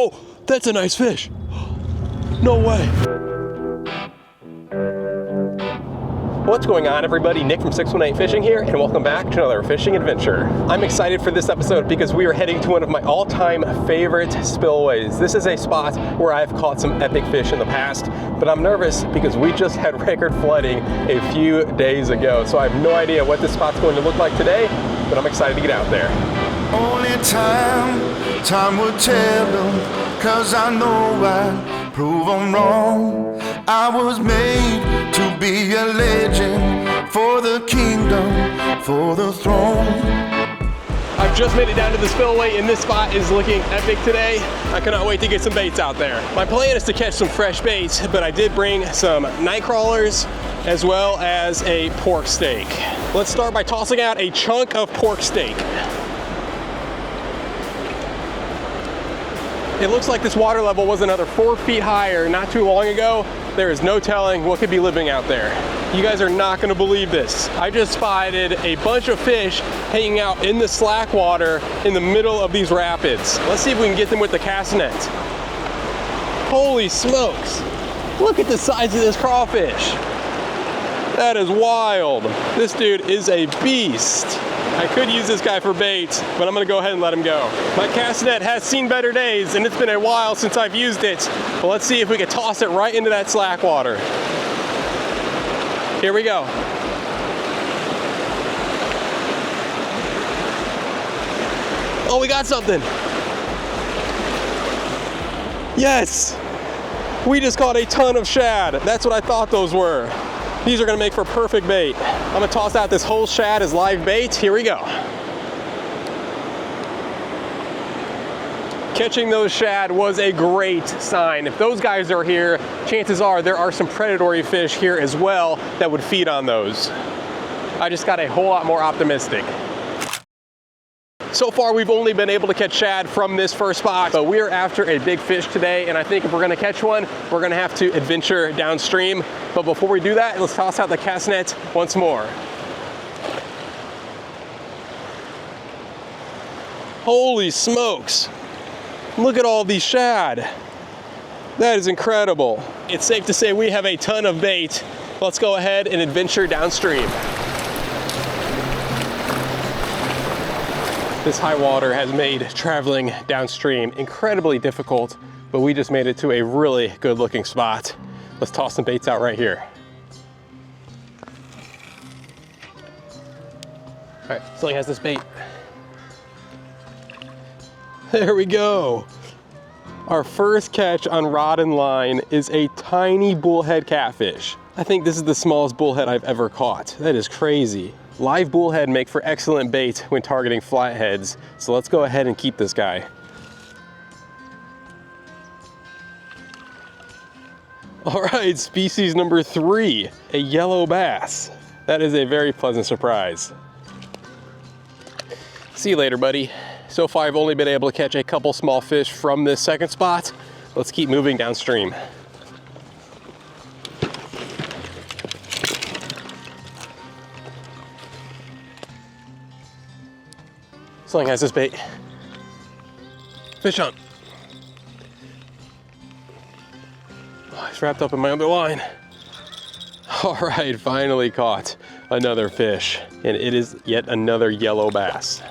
Oh, that's a nice fish. No way. What's going on, everybody? Nick from 618 Fishing here, and welcome back to another fishing adventure. I'm excited for this episode because we are heading to one of my all-time favorite spillways. This is a spot where I've caught some epic fish in the past, but I'm nervous because we just had record flooding a few days ago, so I have no idea what this spot's going to look like today, but I'm excited to get out there. Only time will tell them, 'cause I know I prove them wrong. I was made to be a legend for the kingdom, for the throne. I've just made it down to the spillway, and this spot is looking epic today. I cannot wait to get some baits out there. My plan is to catch some fresh baits, but I did bring some night crawlers as well as a pork steak. Let's start by tossing out a chunk of pork steak. It looks like this water level was another 4 feet higher not too long ago. There is no telling what could be living out there. You guys are not gonna believe this. I just spotted a bunch of fish hanging out in the slack water in the middle of these rapids. Let's see if we can get them with the cast net. Holy smokes. Look at the size of this crawfish. That is wild. This dude is a beast. I could use this guy for bait, but I'm gonna go ahead and let him go. My cast net has seen better days, and it's been a while since I've used it. But let's see if we can toss it right into that slack water. Here we go. Oh, we got something. Yes, we just caught a ton of shad. That's what I thought those were. These are gonna make for perfect bait. I'm gonna toss out this whole shad as live bait. Here we go. Catching those shad was a great sign. If those guys are here, chances are there are some predatory fish here as well that would feed on those. I just got a whole lot more optimistic. So far, we've only been able to catch shad from this first spot, but we are after a big fish today, and I think if we're gonna catch one, we're gonna have to adventure downstream. But before we do that, let's toss out the cast net once more. Holy smokes. Look at all these shad. That is incredible. It's safe to say we have a ton of bait. Let's go ahead and adventure downstream. This high water has made traveling downstream incredibly difficult, but we just made it to a really good looking spot. Let's toss some baits out right here. All right, Silly has this bait. There we go. Our first catch on rod and line is a tiny bullhead catfish. I think this is the smallest bullhead I've ever caught. That is crazy. Live bullhead make for excellent bait when targeting flatheads, so let's go ahead and keep this guy. All right, species number 3, a yellow bass. That is a very pleasant surprise. See you later, buddy. So far, I've only been able to catch a couple small fish from this second spot. Let's keep moving downstream. Something has this bait. Fish on. Oh, he's wrapped up in my other line. All right, finally caught another fish, and it is yet another yellow bass.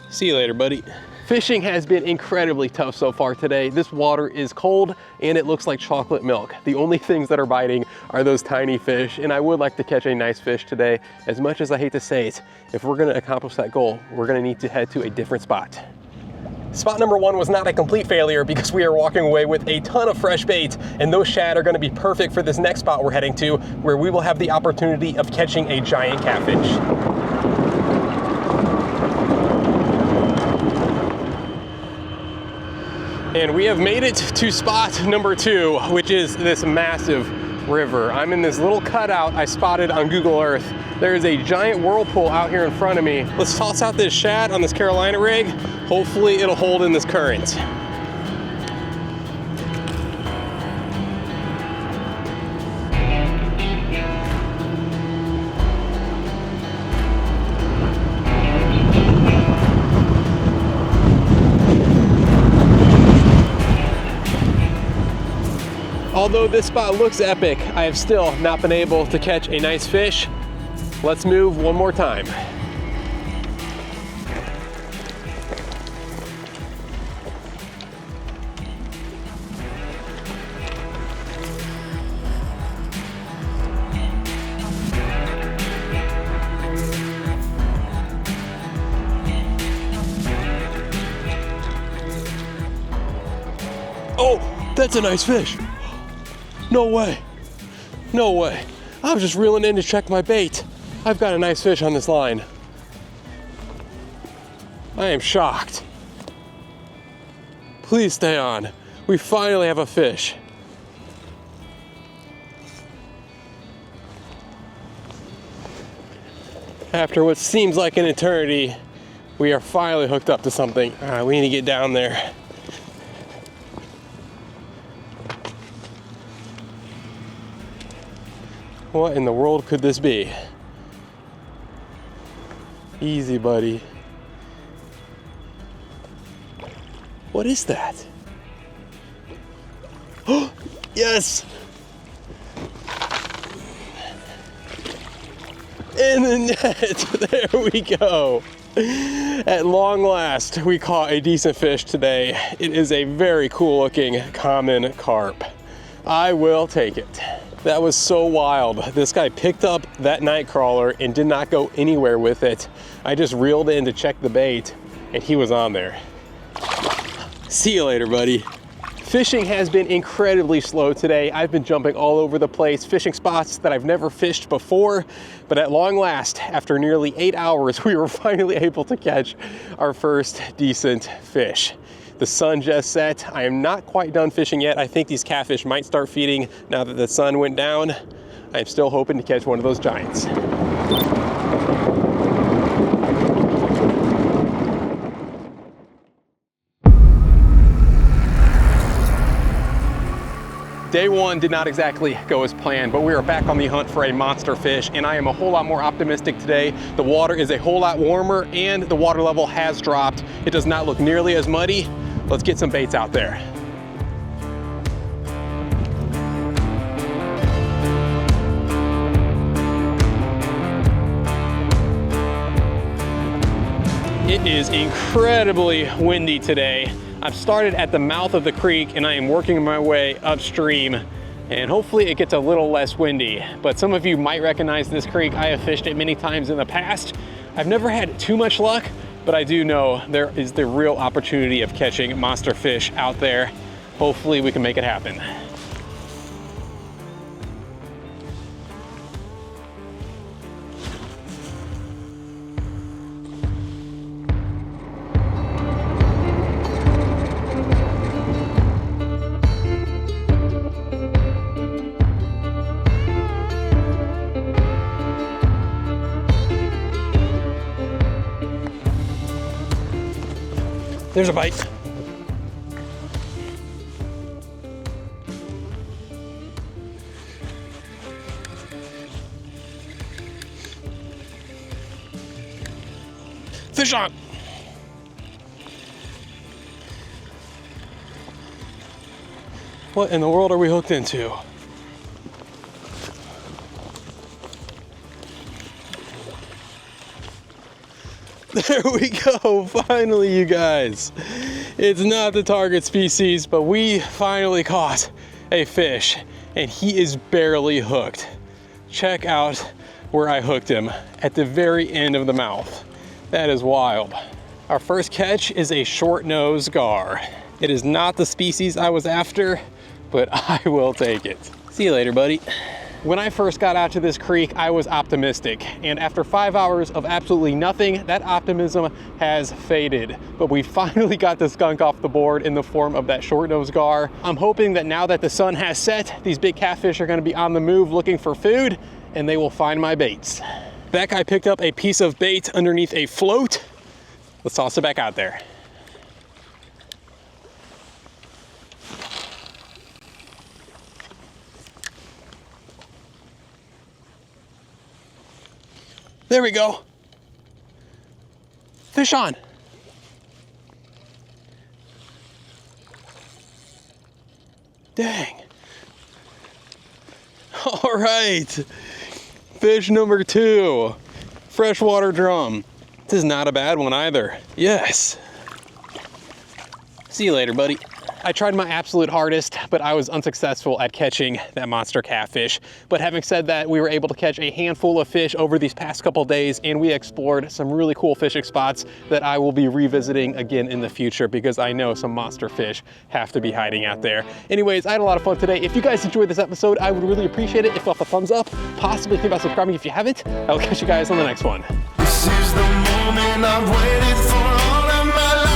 See you later, buddy. Fishing has been incredibly tough so far today. This water is cold and it looks like chocolate milk. The only things that are biting are those tiny fish, and I would like to catch a nice fish today. As much as I hate to say it, if we're gonna accomplish that goal, we're gonna need to head to a different spot. Spot number 1 was not a complete failure because we are walking away with a ton of fresh bait, and those shad are gonna be perfect for this next spot we're heading to, where we will have the opportunity of catching a giant catfish. And we have made it to spot number 2, which is this massive river. I'm in this little cutout I spotted on Google Earth. There is a giant whirlpool out here in front of me. Let's toss out this shad on this Carolina rig. Hopefully it'll hold in this current. Although this spot looks epic, I have still not been able to catch a nice fish. Let's move one more time. Oh, that's a nice fish. No way. No way. I was just reeling in to check my bait. I've got a nice fish on this line. I am shocked. Please stay on. We finally have a fish. After what seems like an eternity, we are finally hooked up to something. All right, we need to get down there. What in the world could this be? Easy, buddy. What is that? Oh, yes! In the net, there we go. At long last, we caught a decent fish today. It is a very cool looking common carp. I will take it. That was so wild. This guy picked up that night crawler and did not go anywhere with it. I just reeled in to check the bait and he was on there. See you later, buddy. Fishing has been incredibly slow today. I've been jumping all over the place, fishing spots that I've never fished before, but at long last, after nearly 8 hours, we were finally able to catch our first decent fish. The sun just set. I am not quite done fishing yet. I think these catfish might start feeding now that the sun went down. I'm still hoping to catch one of those giants. Day one did not exactly go as planned, but we are back on the hunt for a monster fish, and I am a whole lot more optimistic today. The water is a whole lot warmer, and the water level has dropped. It does not look nearly as muddy. Let's get some baits out there. It is incredibly windy today. I've started at the mouth of the creek and I am working my way upstream, and hopefully it gets a little less windy. But some of you might recognize this creek. I have fished it many times in the past. I've never had too much luck, but I do know there is the real opportunity of catching monster fish out there. Hopefully we can make it happen. There's a bite. Fish on. What in the world are we hooked into? There we go, finally, you guys. It's not the target species, but we finally caught a fish, and he is barely hooked. Check out where I hooked him, at the very end of the mouth. That is wild. Our first catch is a short-nosed gar. It is not the species I was after, but I will take it. See you later, buddy. When I first got out to this creek, I was optimistic, and after 5 hours of absolutely nothing, that optimism has faded. But we finally got the skunk off the board in the form of that short-nosed gar. I'm hoping that now that the sun has set, these big catfish are gonna be on the move looking for food, and they will find my baits. That guy picked up a piece of bait underneath a float. Let's toss it back out there. There we go. Fish on. Dang. All right, fish number 2, freshwater drum. This is not a bad one either. Yes. See you later, buddy. I tried my absolute hardest, but I was unsuccessful at catching that monster catfish. But having said that, we were able to catch a handful of fish over these past couple days, and we explored some really cool fishing spots that I will be revisiting again in the future because I know some monster fish have to be hiding out there. Anyways, I had a lot of fun today. If you guys enjoyed this episode, I would really appreciate it if you left a thumbs up, possibly think about subscribing if you haven't. I will catch you guys on the next one. This is the moment I've waited for all of my life.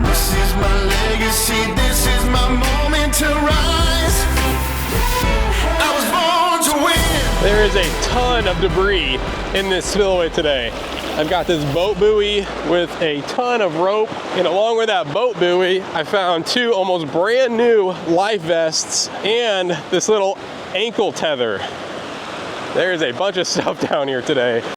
This is my legacy, this is my moment to rise. I was born to win. There is a ton of debris in this spillway today. I've got this boat buoy with a ton of rope, and along with that boat buoy, I found 2 almost brand new life vests and this little ankle tether. There's a bunch of stuff down here today.